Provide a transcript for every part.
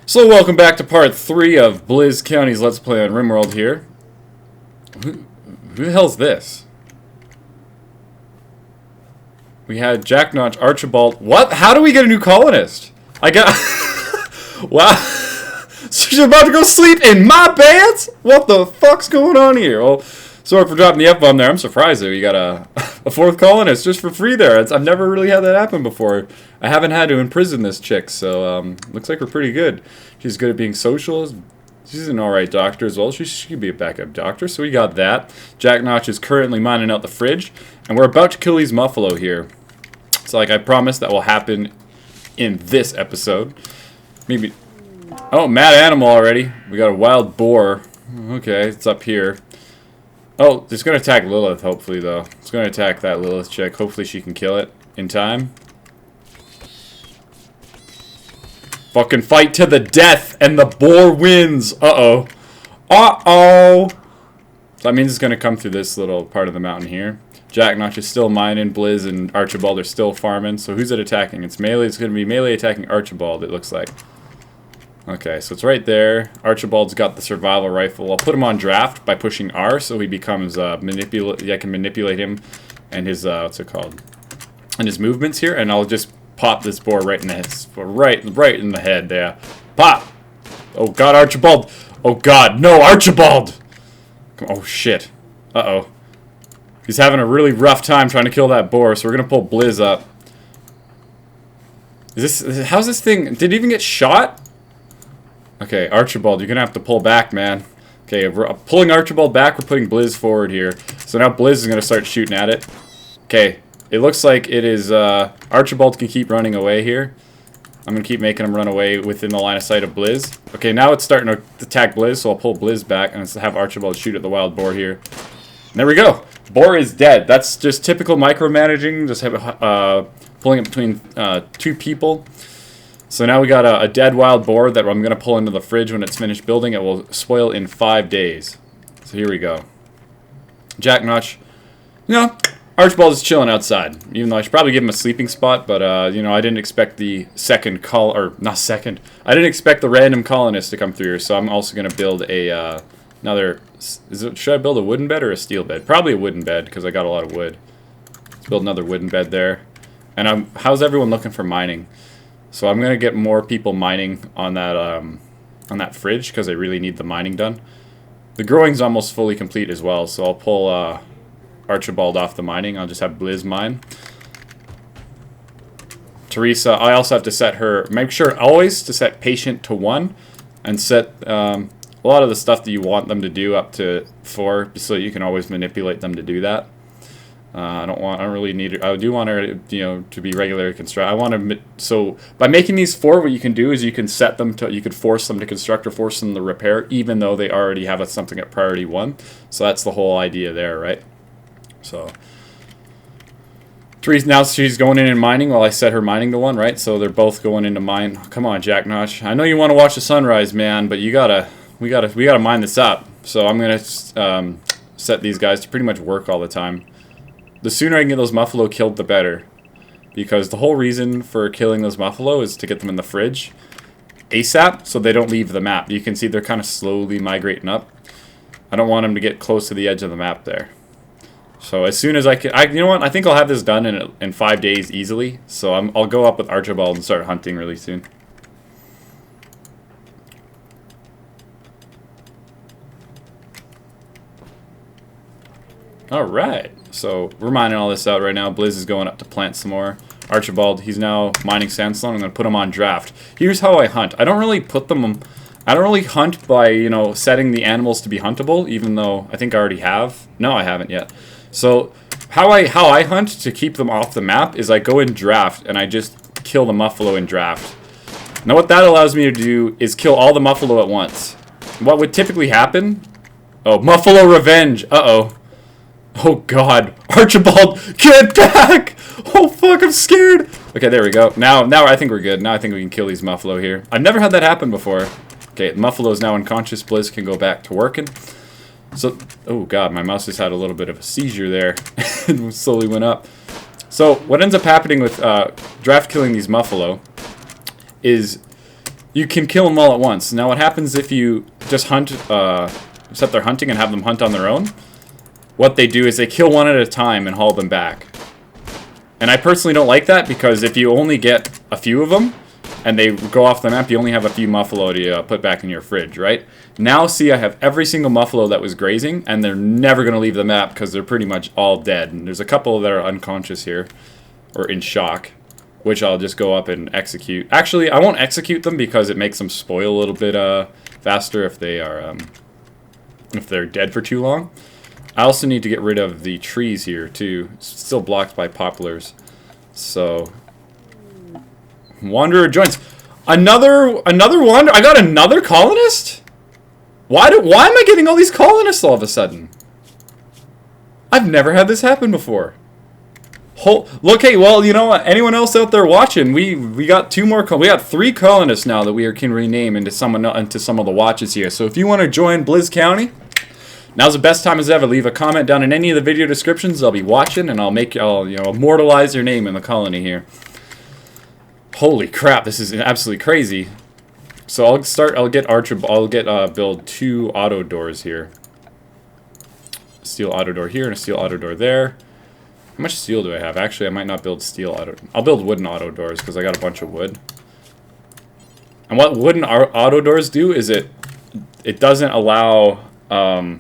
So welcome back to part 3 of Blizz County's Let's Play on RimWorld here. Who the hell's this? We had Jack Notch, Archibald. What? How do we get a new colonist? I got... Wow. She's about to go sleep in my pants? What the fuck's going on here? Well, sorry for dropping the F-bomb there. I'm surprised that we got a 4th colonist just for free there. I've never really had that happen before. I haven't had to imprison this chick, so looks like we're pretty good. She's good at being social. She's an alright doctor as well. She could be a backup doctor, so we got that. Jack Notch is currently mining out the fridge, and we're about to kill these Muffalo here. So like I promised, that will happen in this episode. Maybe... Oh, mad animal already. We got a wild boar. Okay, it's up here. Oh, it's going to attack Lilith, hopefully, though. It's going to attack that Lilith chick. Hopefully she can kill it in time. Fucking fight to the death, and the boar wins. Uh-oh. Uh-oh. So that means it's going to come through this little part of the mountain here. Jack Notch is still mining. Blizz and Archibald are still farming. So who's it attacking? It's melee. It's going to be melee attacking Archibald, it looks like. Okay, so it's right there. Archibald's got the survival rifle. I'll put him on draft by pushing R, so he becomes I can manipulate him and his what's it called? And his movements here, and I'll just pop this boar right in the head, right in the head there. Pop. Oh God, Archibald. Oh God, no, Archibald. Oh shit. Uh-oh. He's having a really rough time trying to kill that boar, so we're gonna pull Blizz up. How's this thing? Did it even get shot? Okay, Archibald, you're going to have to pull back, man. Okay, we're pulling Archibald back. We're putting Blizz forward here. So now Blizz is going to start shooting at it. Okay, it looks like it is... Archibald can keep running away here. I'm going to keep making him run away within the line of sight of Blizz. Okay, now it's starting to attack Blizz, so I'll pull Blizz back and have Archibald shoot at the wild boar here. And there we go. Boar is dead. That's just typical micromanaging. Just pulling it between 2 people. So now we got a dead wild boar that I'm going to pull into the fridge when it's finished building. It will spoil in 5 days. So here we go. Jack Notch. You know, Archibald is chilling outside. Even though I should probably give him a sleeping spot. But, you know, I didn't expect the I didn't expect the random colonist to come through here. So I'm also going to build a, should I build a wooden bed or a steel bed? Probably a wooden bed because I got a lot of wood. Let's build another wooden bed there. And how's everyone looking for mining? So I'm gonna get more people mining on that fridge because I really need the mining done. The growing's almost fully complete as well, so I'll pull Archibald off the mining. I'll just have Blizz mine. Teresa, I also have to set her. Make sure always to set patient to 1, and set a lot of the stuff that you want them to do up to 4, so you can always manipulate them to do that. I don't really need it. I do want her, to be regularly construct. I want to. So by making these 4, what you can do is you can set them to. You could force them to construct or force them to repair, even though they already have something at priority 1. So that's the whole idea there, right? So now she's going in and mining while I set her mining to 1, right? So they're both going into mine. Come on, Jack Notch. I know you want to watch the sunrise, man, but we gotta mine this up. So I'm gonna set these guys to pretty much work all the time. The sooner I can get those Muffalo killed, the better. Because the whole reason for killing those Muffalo is to get them in the fridge ASAP, so they don't leave the map. You can see they're kind of slowly migrating up. I don't want them to get close to the edge of the map there. So as soon as I can... you know what? I think I'll have this done in 5 days easily. So I'll go up with Archibald and start hunting really soon. Alright, so we're mining all this out right now. Blizz is going up to plant some more. Archibald, he's now mining sandstone. I'm going to put him on draft. Here's how I hunt. I don't really hunt by, setting the animals to be huntable, even though I think I already have. No, I haven't yet. So how I hunt to keep them off the map is I go in draft and I just kill the Muffalo in draft. Now what that allows me to do is kill all the Muffalo at once. What would typically happen? Oh, Muffalo revenge. Uh-oh. Oh God, Archibald, get back! Oh fuck, I'm scared. Okay, there we go. Now I think we're good. Now I think we can kill these Muffalo here. I've never had that happen before. Okay, Muffalo is now unconscious. Blizz can go back to working. So, oh God, my mouse just had a little bit of a seizure there. It slowly went up. So what ends up happening with draft killing these Muffalo is you can kill them all at once. Now what happens if you just hunt, set their hunting and have them hunt on their own? What they do is they kill one at a time and haul them back. And I personally don't like that because if you only get a few of them and they go off the map, you only have a few Muffalo to put back in your fridge, right? Now see, I have every single Muffalo that was grazing and they're never going to leave the map because they're pretty much all dead. And there's a couple that are unconscious here or in shock, which I'll just go up and execute. Actually, I won't execute them because it makes them spoil a little bit faster if they are if they're dead for too long. I also need to get rid of the trees here too. It's still blocked by poplars. So Wanderer joins. Another Wanderer. I got another colonist? Why am I getting all these colonists all of a sudden? I've never had this happen before. Look, hey, well, you know what? Anyone else out there watching? We got two more. We got 3 colonists now that we can rename into some of the watches here. So if you want to join Blizz County, now's the best time as ever. Leave a comment down in any of the video descriptions. I'll be watching, and I'll immortalize your name in the colony here. Holy crap! This is absolutely crazy. So I'll build 2 auto doors here. Steel auto door here and a steel auto door there. How much steel do I have? Actually, I might not build steel auto. I'll build wooden auto doors because I got a bunch of wood. And what wooden auto doors do is it doesn't allow. You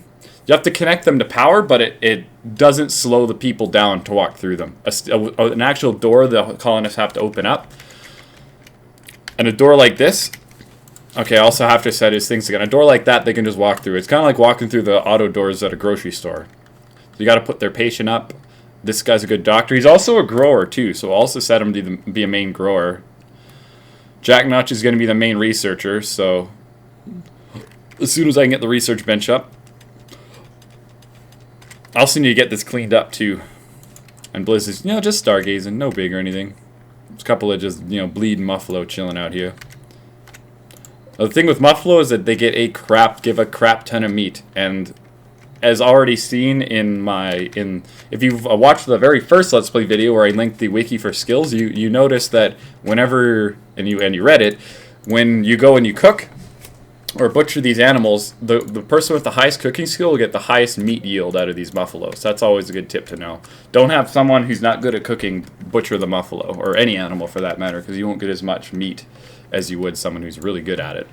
have to connect them to power, but it doesn't slow the people down to walk through them. An actual door the colonists have to open up. And a door like this. Okay, I also have to set his things again. A door like that, they can just walk through. It's kind of like walking through the auto doors at a grocery store. So you got to put their patient up. This guy's a good doctor. He's also a grower, too, so I'll also set him to be a main grower. Jack Notch is going to be the main researcher, so as soon as I can get the research bench up. I also need to get this cleaned up, too. And Blizz is, just stargazing, no big or anything. There's a couple of just, bleeding Muffalo chilling out here. The thing with Muffalo is that they give a crap ton of meat, and as already seen if you've watched the very first Let's Play video where I linked the wiki for skills, you notice that whenever and you read it, when you go and you cook or butcher these animals, the person with the highest cooking skill will get the highest meat yield out of these Muffalos. That's always a good tip to know. Don't have someone who's not good at cooking butcher the Muffalo, or any animal for that matter, because you won't get as much meat as you would someone who's really good at it.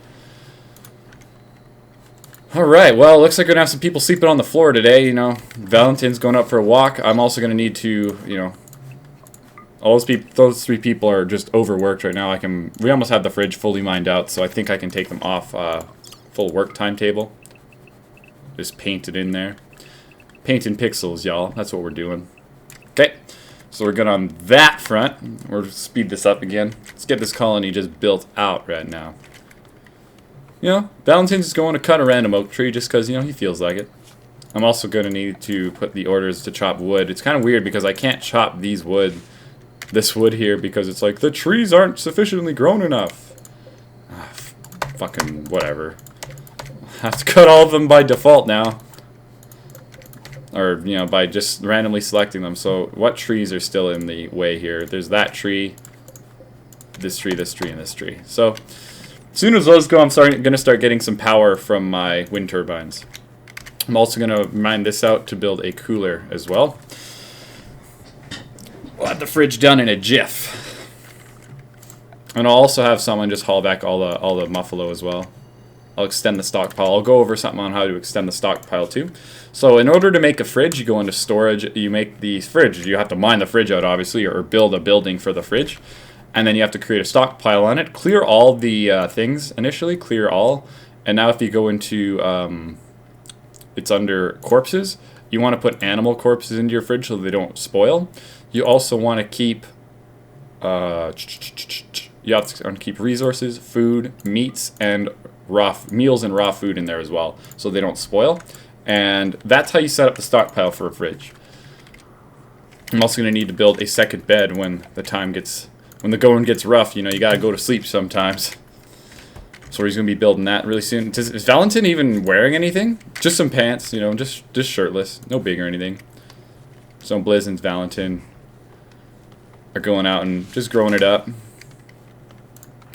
Alright, well, looks like we're going to have some people sleeping on the floor today, Valentin's going up for a walk. I'm also going to need to, those 3 people are just overworked right now. We almost have the fridge fully mined out, so I think I can take them off full work timetable. Just paint it in there. Painting pixels, y'all. That's what we're doing. Okay, so we're good on that front. We'll speed this up again. Let's get this colony just built out right now. Valentin's just going to cut a random oak tree just because, he feels like it. I'm also going to need to put the orders to chop wood. It's kind of weird because I can't chop this wood here because it's like, the trees aren't sufficiently grown enough. Fucking whatever. I have to cut all of them by default now. Or, by just randomly selecting them. So, what trees are still in the way here? There's that tree, this tree, this tree, and this tree. So, as soon as those go, I'm going to start getting some power from my wind turbines. I'm also going to mine this out to build a cooler as well. We'll have the fridge done in a jiff. And I'll also have someone just haul back all the Muffalo as well. I'll extend the stockpile. I'll go over something on how to extend the stockpile too. So in order to make a fridge, you go into storage, you make the fridge. You have to mine the fridge out, obviously, or build a building for the fridge. And then you have to create a stockpile on it. Clear all the things initially. Clear all. And now if you go into, it's under corpses. You want to put animal corpses into your fridge so they don't spoil. You also want to keep, keep resources, food, meats, and meals and raw food in there as well, so they don't spoil. And that's how you set up the stockpile for a fridge. I'm also going to need to build a second bed when the going gets rough. You got to go to sleep sometimes. So he's going to be building that really soon. Is Valentin even wearing anything? Just some pants, just shirtless. No big or anything. So Blizz and Valentin are going out and just growing it up.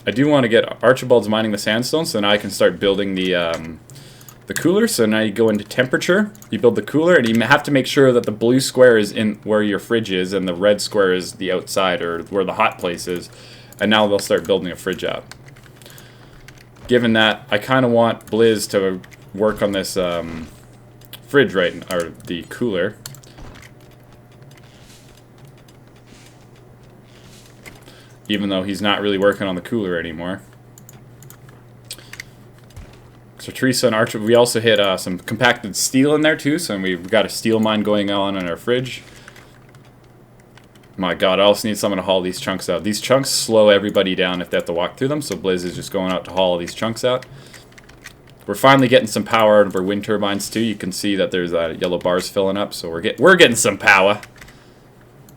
I do want to get Archibald's mining the sandstone, so now I can start building the cooler. So now you go into temperature, you build the cooler, and you have to make sure that the blue square is in where your fridge is, and the red square is the outside, or where the hot place is. And now they'll start building a fridge out. Given that, I kind of want Blizz to work on this fridge or the cooler. Even though he's not really working on the cooler anymore. So Teresa and Archer, we also hit some compacted steel in there too, so we've got a steel mine going on in our fridge. My god, I also need someone to haul these chunks out. These chunks slow everybody down if they have to walk through them, so Blizz is just going out to haul these chunks out. We're finally getting some power out of our wind turbines too. You can see that there's yellow bars filling up, so we're getting some power.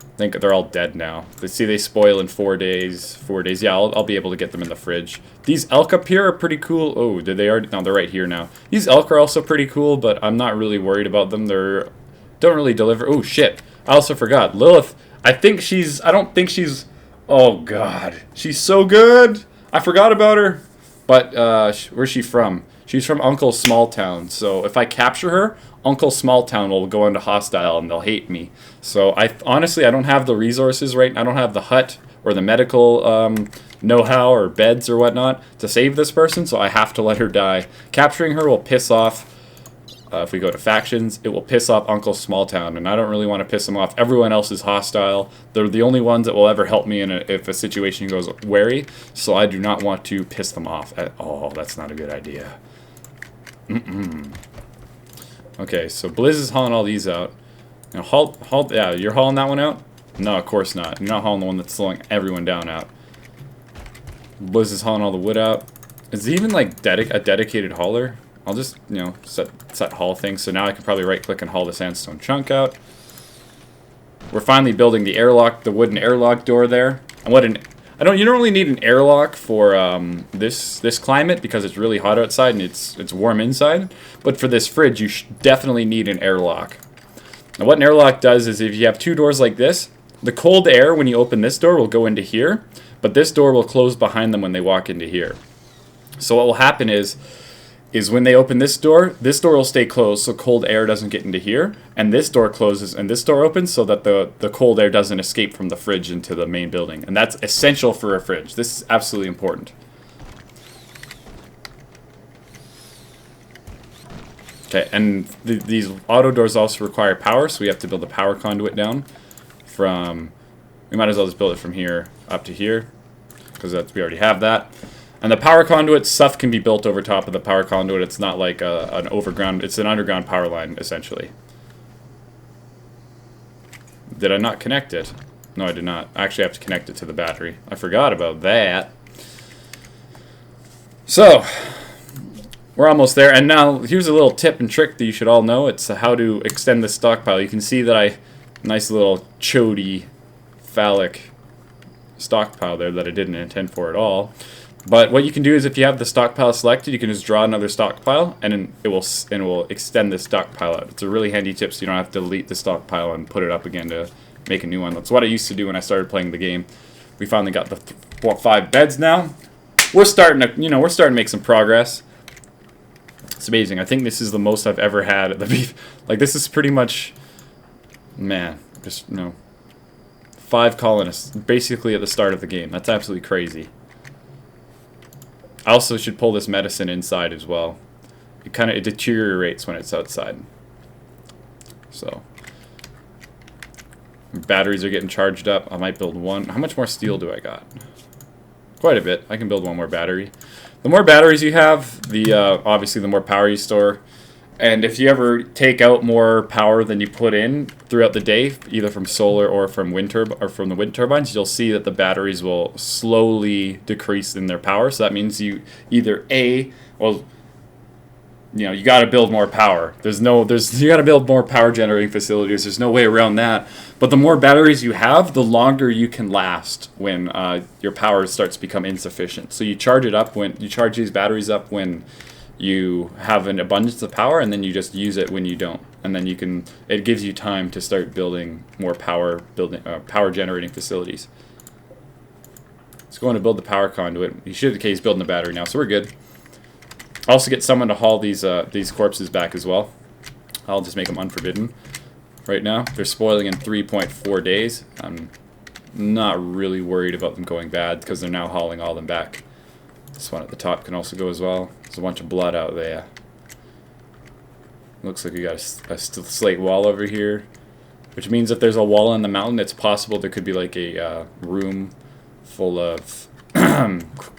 I think they're all dead now. They spoil in 4 days. 4 days. Yeah, I'll be able to get them in the fridge. These elk up here are pretty cool. Oh, did they already? No, they're right here now. These elk are also pretty cool, but I'm not really worried about them. Don't really deliver. Oh shit! I also forgot Lilith. I don't think she's. Oh god, she's so good. I forgot about her. But where's she from? She's from Uncle Smalltown. So if I capture her, Uncle Smalltown will go into hostile and they'll hate me. So honestly, I don't have the resources right now. I don't have the hut or the medical know-how or beds or whatnot to save this person, so I have to let her die. Capturing her will piss off, if we go to factions, it will piss off Uncle Smalltown, and I don't really want to piss him off. Everyone else is hostile. They're the only ones that will ever help me if a situation goes wary, so I do not want to piss them off at all. That's not a good idea. Okay, so Blizz is hauling all these out. Now, yeah, you're hauling that one out? No, of course not. You're not hauling the one that's slowing everyone down out. Blizz is hauling all the wood out. Is he even like a dedicated hauler? I'll just, set haul things. So now I can probably right-click and haul the sandstone chunk out. We're finally building the airlock, the wooden airlock door there. And you don't really need an airlock for this climate because it's really hot outside and it's warm inside. But for this fridge, you definitely need an airlock. Now what an airlock does is if you have two doors like this, the cold air when you open this door will go into here, but this door will close behind them when they walk into here. So what will happen is when they open this door will stay closed so cold air doesn't get into here, and this door closes and this door opens so that the cold air doesn't escape from the fridge into the main building. And that's essential for a fridge. This is absolutely important. Okay, and these auto doors also require power, so we have to build a power conduit down from, we might as well just build it from here up to here, because we already have that. And the power conduit stuff can be built over top of the power conduit. It's not like it's an underground power line, essentially. Did I not connect it? No, I did not. I actually have to connect it to the battery. I forgot about that. So, we're almost there. And now, here's a little tip and trick that you should all know. It's how to extend the stockpile. You can see that nice little chody, phallic stockpile there that I didn't intend for at all. But what you can do is if you have the stockpile selected, you can just draw another stockpile, and it will extend the stockpile out. It's a really handy tip, so you don't have to delete the stockpile and put it up again to make a new one. That's what I used to do when I started playing the game. We finally got the 5 beds now. We're starting to make some progress. It's amazing. I think this is the most I've ever had at the beef. Like, this is pretty much, man, just 5 colonists basically at the start of the game. That's absolutely crazy. I also should pull this medicine inside as well. It deteriorates when it's outside. So, batteries are getting charged up. I might build one. How much more steel do I got? Quite a bit. I can build one more battery. The more batteries you have, obviously the more power you store. And if you ever take out more power than you put in throughout the day, either from solar or from the wind turbines, you'll see that the batteries will slowly decrease in their power. So that means you either you got to build more power. You got to build more power generating facilities. There's no way around that. But the more batteries you have, the longer you can last when your power starts to become insufficient. So you charge these batteries up when you have an abundance of power, and then you just use it when you don't, and then it gives you time to start building more power generating facilities. He's going to build the power conduit. He's building the battery now, so we're good. I'll also get someone to haul these corpses back as well. I'll just make them unforbidden right now. They're spoiling in 3.4 days. I'm not really worried about them going bad because they're now hauling all of them back. This one at the top can also go as well. There's a bunch of blood out there. Looks like we got a slate wall over here, which means if there's a wall on the mountain, it's possible there could be like a room full of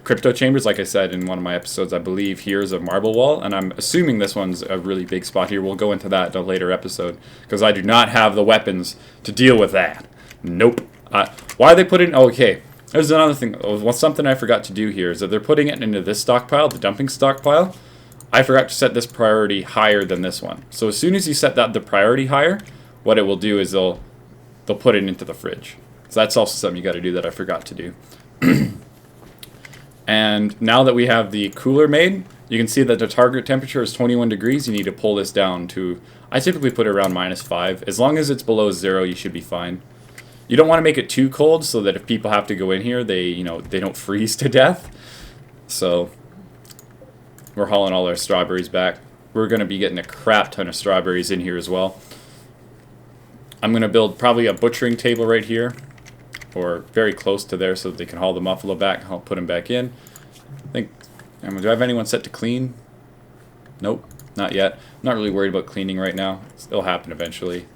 crypto chambers. Like I said in one of my episodes, I believe here's a marble wall, and I'm assuming this one's a really big spot here. We'll go into that in a later episode because I do not have the weapons to deal with that. Nope. Why are they putting... okay, there's another thing. Something I forgot to do here is that they're putting it into this stockpile, the dumping stockpile. I forgot to set this priority higher than this one. So as soon as you set the priority higher, what it will do is they'll put it into the fridge. So that's also something you got to do that I forgot to do. And now that we have the cooler made, you can see that the target temperature is 21 degrees. You need to pull this down to, I typically put it around -5. As long as it's below 0, you should be fine. You don't want to make it too cold so that if people have to go in here, they don't freeze to death. So we're hauling all our strawberries back. We're going to be getting a crap ton of strawberries in here as well. I'm going to build probably a butchering table right here, or very close to there, so that they can haul the Muffalo back. I'll put him back in. Do I have anyone set to clean? Nope, not yet. I'm not really worried about cleaning right now. It'll happen eventually.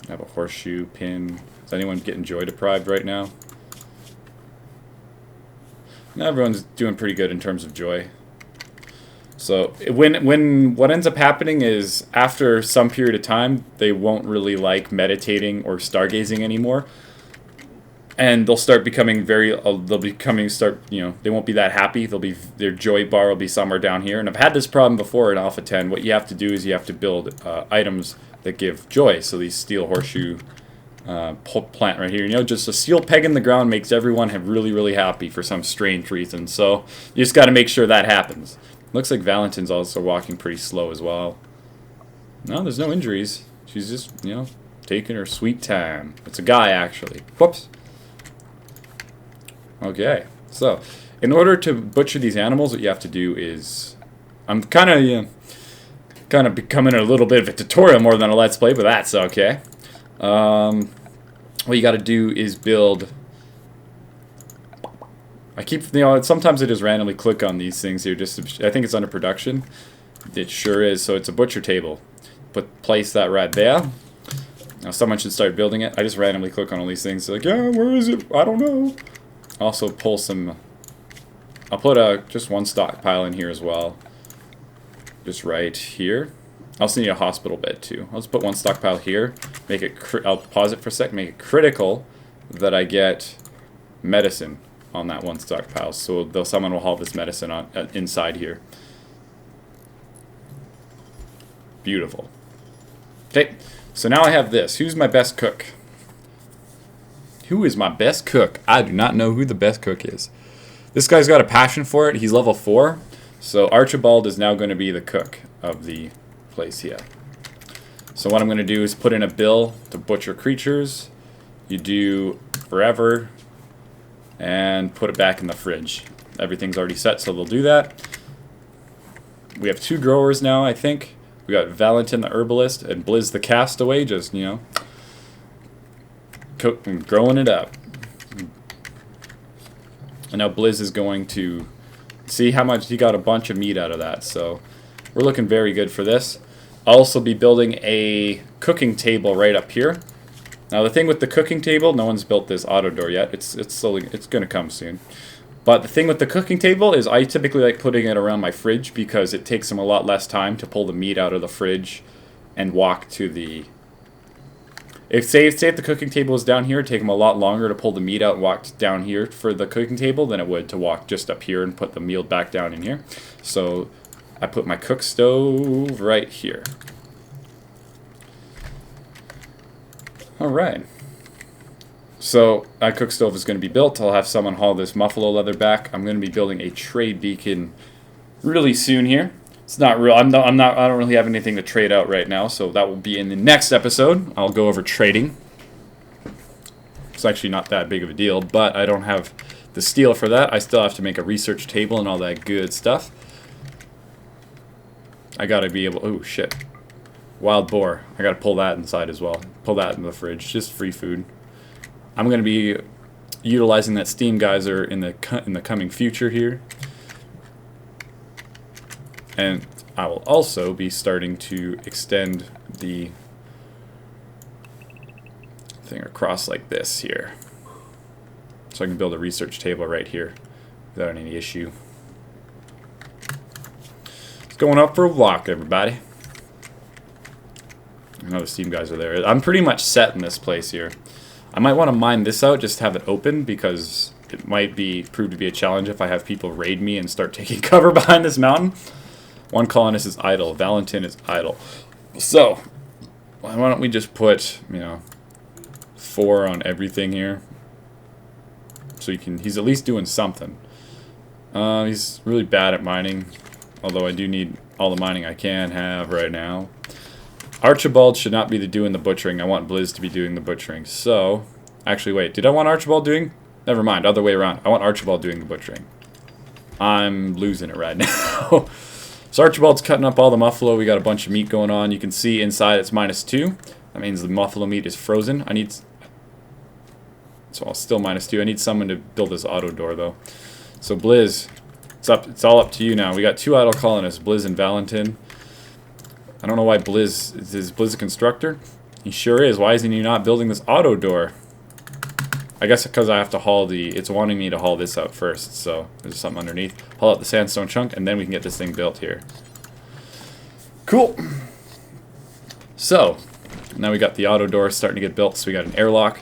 I have a horseshoe pin. Is anyone getting joy deprived right now? Everyone's doing pretty good in terms of joy. So when what ends up happening is after some period of time, they won't really like meditating or stargazing anymore, and they'll start becoming they won't be that happy. Their joy bar will be somewhere down here. And I've had this problem before in Alpha 10. What you have to do is you have to build items that give joy. So these steel horseshoe plant right here, just a steel peg in the ground makes everyone really, really happy for some strange reason. So you just got to make sure that happens. Looks like Valentin's also walking pretty slow as well. No, there's no injuries. She's just, taking her sweet time. It's a guy, actually. Whoops. Okay, so in order to butcher these animals, what you have to do is, I'm kind of becoming a little bit of a tutorial more than a let's play, but that's okay. What you got to do is build. Sometimes I just randomly click on these things here. I think it's under production. It sure is. So it's a butcher table. Place that right there. Now someone should start building it. I just randomly click on all these things. Like, yeah, where is it? I don't know. Also pull some. I'll put just one stockpile in here as well. Just right here. I also need a hospital bed too. I'll just put one stockpile here. Make it. I'll pause it for a sec. Make it critical that I get medicine on that one stockpile, so someone will haul this medicine on inside here. Beautiful. Okay, so now I have this. Who's my best cook? Who is my best cook? I do not know who the best cook is. This guy's got a passion for it. He's level 4, so Archibald is now going to be the cook of the place here. So what I'm going to do is put in a bill to butcher creatures. You do forever. And put it back in the fridge. Everything's already set, so they'll do that. We have 2 growers now, I think. We got Valentin the herbalist and Blizz the castaway, just, cook and growing it up. And now Blizz is going to see how much he got a bunch of meat out of that. So we're looking very good for this. I'll also be building a cooking table right up here. Now the thing with the cooking table, no one's built this auto door yet. It's going to come soon. But the thing with the cooking table is I typically like putting it around my fridge because it takes them a lot less time to pull the meat out of the fridge and walk to the... If the cooking table is down here, it'd take them a lot longer to pull the meat out and walk down here for the cooking table than it would to walk just up here and put the meal back down in here. So I put my cook stove right here. Alright. So, my cook stove is going to be built. I'll have someone haul this Muffalo leather back. I'm going to be building a trade beacon really soon here. It's not real. I don't really have anything to trade out right now, so that will be in the next episode. I'll go over trading. It's actually not that big of a deal, but I don't have the steel for that. I still have to make a research table and all that good stuff. I gotta be able... Oh, shit. Wild boar. I gotta pull that inside as well. Pull that in the fridge. Just free food. I'm gonna be utilizing that steam geyser in the coming future here. And I will also be starting to extend the thing across like this here. So I can build a research table right here without any issue. It's going up for a walk, everybody. I know the steam guys are there. I'm pretty much set in this place here. I might want to mine this out, just have it open, because it might prove to be a challenge if I have people raid me and start taking cover behind this mountain. One colonist is idle. Valentin is idle. So, why don't we just put, 4 on everything here? So he's at least doing something. He's really bad at mining, although I do need all the mining I can have right now. Archibald should not be doing the butchering. I want Blizz to be doing the butchering. So, actually, wait. Did I want Archibald doing? Never mind. Other way around. I want Archibald doing the butchering. I'm losing it right now. So Archibald's cutting up all the Muffalo. We got a bunch of meat going on. You can see inside it's -2. That means the Muffalo meat is frozen. So I'll still -2. I need someone to build this auto door though. So Blizz, it's all up to you now. We got 2 idle colonists, Blizz and Valentin. I don't know why Blizz is Blizz a constructor? He sure is. Why isn't he not building this auto door? I guess because I have to haul it's wanting me to haul this out first, so there's something underneath. Haul out the sandstone chunk, and then we can get this thing built here. Cool. So, now we got the auto door starting to get built, so we got an airlock.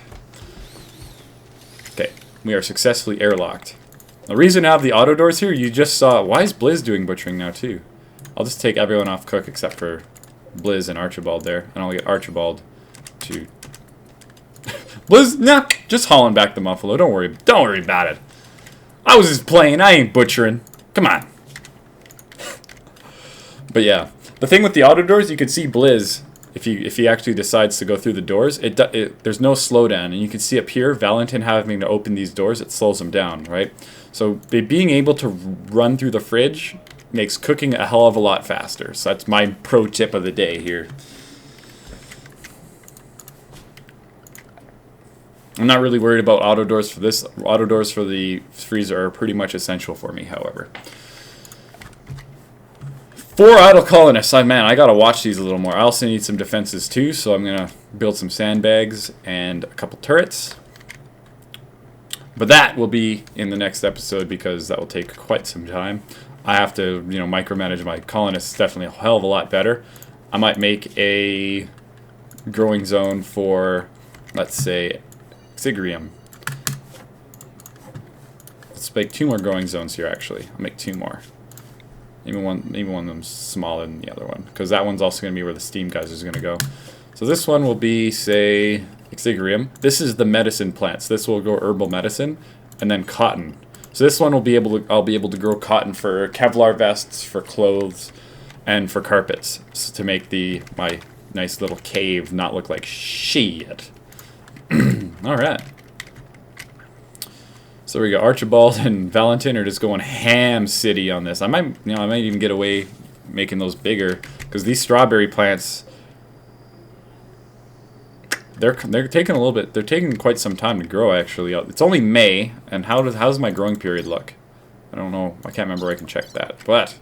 Okay, we are successfully airlocked. The reason I have the auto doors here, you just saw, why is Blizz doing butchering now too? I'll just take everyone off cook except for Blizz and Archibald there, and I'll get Archibald to... Blizz, nah, just hauling back the Muffalo. Don't worry about it. I was just playing. I ain't butchering. Come on. But yeah, the thing with the auto doors, you can see Blizz if he actually decides to go through the doors. There's no slowdown, and you can see up here, Valentin having to open these doors. It slows him down, right? So being able to run through the fridge makes cooking a hell of a lot faster. So that's my pro tip of the day here. I'm not really worried about auto doors for this. Auto doors for the freezer are pretty much essential for me, however. 4 idle colonists. Man, I gotta watch these a little more. I also need some defenses too, so I'm gonna build some sandbags and a couple turrets. But that will be in the next episode because that will take quite some time. I have to, micromanage my colonists definitely a hell of a lot better. I might make a growing zone for, let's say, Xigrium. Let's make 2 more growing zones here, actually. I'll make 2 more. Even one of them's smaller than the other one, because that one's also going to be where the steam geyser is going to go. So this one will be, say, Xigrium. This is the medicine plants. This will go herbal medicine, and then cotton. So this one will be I'll be able to grow cotton for Kevlar vests, for clothes, and for carpets, so to make my nice little cave not look like shit. All right. So we got Archibald and Valentin are just going ham city on this. I might even get away making those bigger because these strawberry plants, they're taking a little bit. They're taking quite some time to grow. Actually, it's only May, and how's my growing period look? I don't know. I can't remember. I can check that, but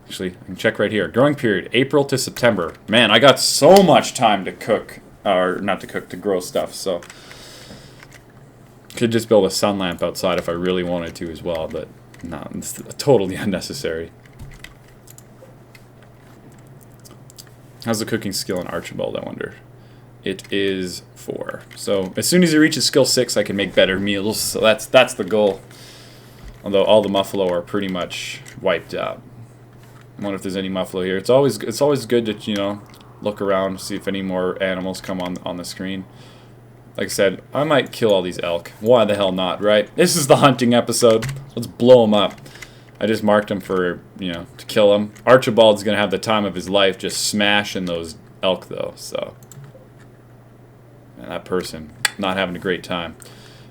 actually, I can check right here. Growing period, April to September. Man, I got so much time to cook. Or not to cook, to grow stuff, so could just build a sun lamp outside if I really wanted to as well, but no, it's totally unnecessary. How's the cooking skill in Archibald, I wonder? It is 4. So as soon as he reaches skill 6, I can make better meals, so that's the goal. Although all the Muffalo are pretty much wiped out. I wonder if there's any Muffalo here. It's always good to, look around, see if any more animals come on the screen. Like I said, I might kill all these elk. Why the hell not, right? This is the hunting episode. Let's blow them up. I just marked them for, to kill them. Archibald's going to have the time of his life just smashing those elk, though, so. Man, that person. not having a great time.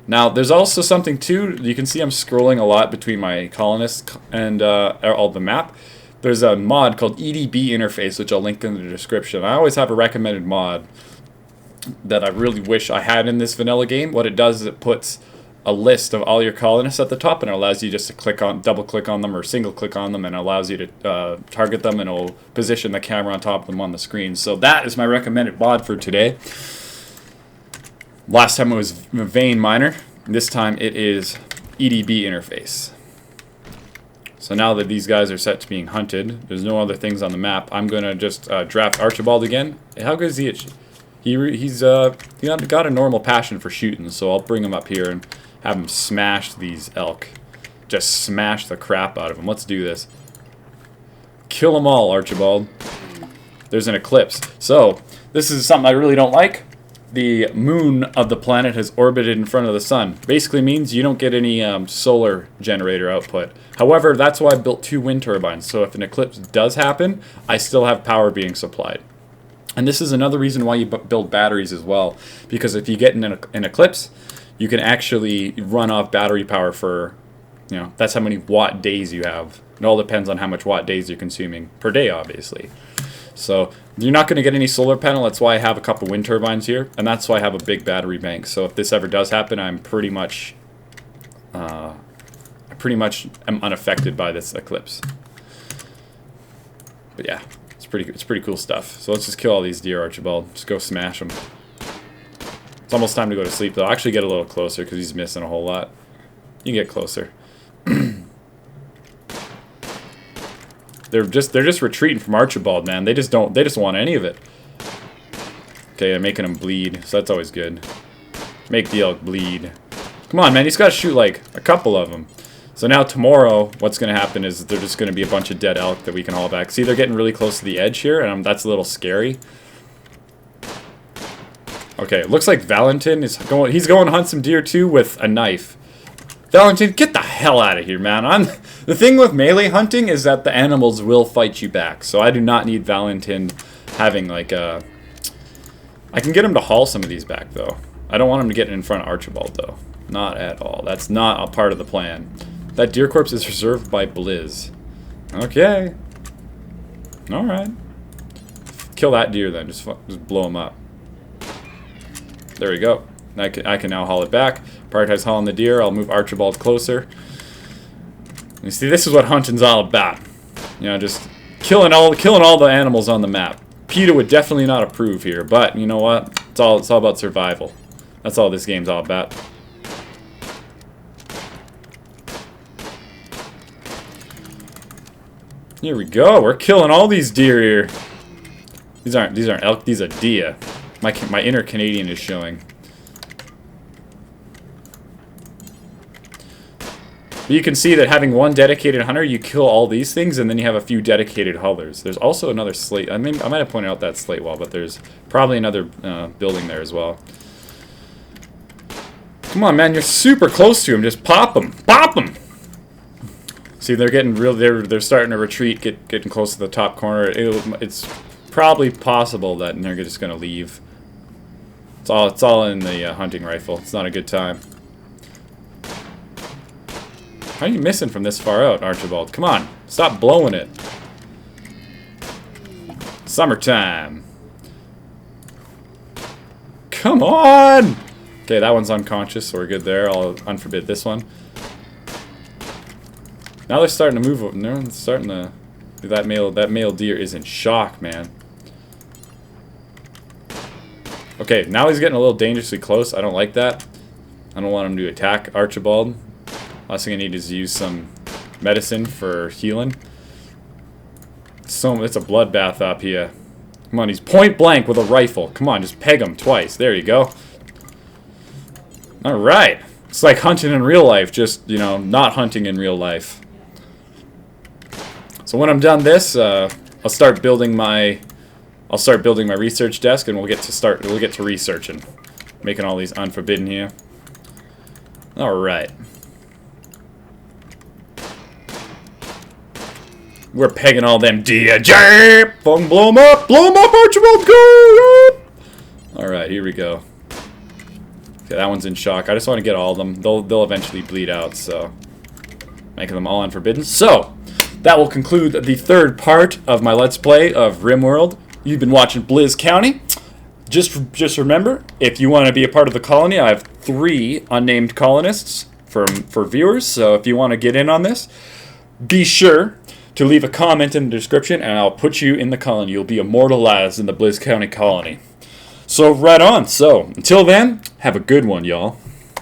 Now, there's also something too. You can see I'm scrolling a lot between my colonists and all the map. There's a mod called EDB interface, which I'll link in the description. I always have a recommended mod that I really wish I had in this vanilla game. What it does is it puts a list of all your colonists at the top, and it allows you just to click on, double click on them, or single click on them, and it allows you to target them, and it'll position the camera on top of them on the screen. So that is my recommended mod for today. Last time it was Vein Miner. This time it is EDB interface. So now that these guys are set to being hunted, there's no other things on the map. I'm gonna just draft Archibald again. How good is he at he's got a normal passion for shooting, so I'll bring him up here and have him smash these elk. Just smash the crap out of them. Let's do this. Kill them all, Archibald. There's an eclipse. So this is something I really don't like. The moon of the planet has orbited in front of the sun. Basically means you don't get any solar generator output. However, that's why I built 2 wind turbines. So if an eclipse does happen, I still have power being supplied. And this is another reason why you build batteries as well. Because if you get an eclipse, you can actually run off battery power for, that's how many watt days you have. It all depends on how much watt days you're consuming per day, obviously. So you're not going to get any solar panel. That's why I have a couple wind turbines here, and that's why I have a big battery bank. So if this ever does happen, I'm pretty much am unaffected by this eclipse. But yeah, it's pretty cool stuff. So let's just kill all these deer, Archibald. Just go smash them. It's almost time to go to sleep, though. I'll actually get a little closer because he's missing a whole lot. You can get closer. They're just retreating from Archibald, man. They just want any of it. Okay, I'm making him bleed, so that's always good. Make the elk bleed. Come on, man. He's got to shoot like a couple of them. So now tomorrow, what's going to happen is there's just going to be a bunch of dead elk that we can haul back. See, they're getting really close to the edge here, and that's a little scary. Okay, it looks like Valentin is going. He's going to hunt some deer too with a knife. Valentin, get the hell out of here, man. The thing with melee hunting is that the animals will fight you back. So I do not need Valentin having like a... I can get him to haul some of these back, though. I don't want him to get in front of Archibald, though. Not at all. That's not a part of the plan. That deer corpse is reserved by Blizz. Okay. Alright. Kill that deer, then. Just blow him up. There we go. I can now haul it back. Prioritize hauling the deer. I'll move Archibald closer. You see, this is what hunting's all about. Just killing all the animals on the map. PETA would definitely not approve here, but you know what? It's all about survival. That's all this game's all about. Here we go. We're killing all these deer here. These aren't elk. These are deer. My inner Canadian is showing. But you can see that having one dedicated hunter, you kill all these things, and then you have a few dedicated haulers. There's also another slate. I might have pointed out that slate wall, but there's probably another building there as well. Come on, man! You're super close to him. Just pop him, pop him. See, they're getting real. They're starting to retreat, getting close to the top corner. It's probably possible that they're just gonna leave. It's all in the hunting rifle. It's not a good time. How are you missing from this far out, Archibald? Come on, stop blowing it. Summertime. Come on! Okay, that one's unconscious, so we're good there. I'll unforbid this one. Now they're starting to move. They're starting to. That male deer is in shock, man. Okay, now he's getting a little dangerously close. I don't like that. I don't want him to attack Archibald. Last thing I need is use some medicine for healing. It's a bloodbath up here. Come on, he's point blank with a rifle. Come on, just peg him twice. There you go. Alright. It's like hunting in real life, just, not hunting in real life. So when I'm done this, I'll start building my research desk, and we'll get to researching. Making all these unforbidden here. Alright. We're pegging all them deer. Blow 'em up! Blow 'em up, Archibald! Go! Alright, here we go. Okay, that one's in shock. I just want to get all of them. They'll eventually bleed out, so making them all unforbidden. So that will conclude the third part of my Let's Play of RimWorld. You've been watching Blizz County. Just remember, if you want to be a part of the colony, I have 3 unnamed colonists for viewers. So if you want to get in on this, be sure to leave a comment in the description, and I'll put you in the colony. You'll be immortalized in the Blizz County colony. So right on. So until then, have a good one, y'all.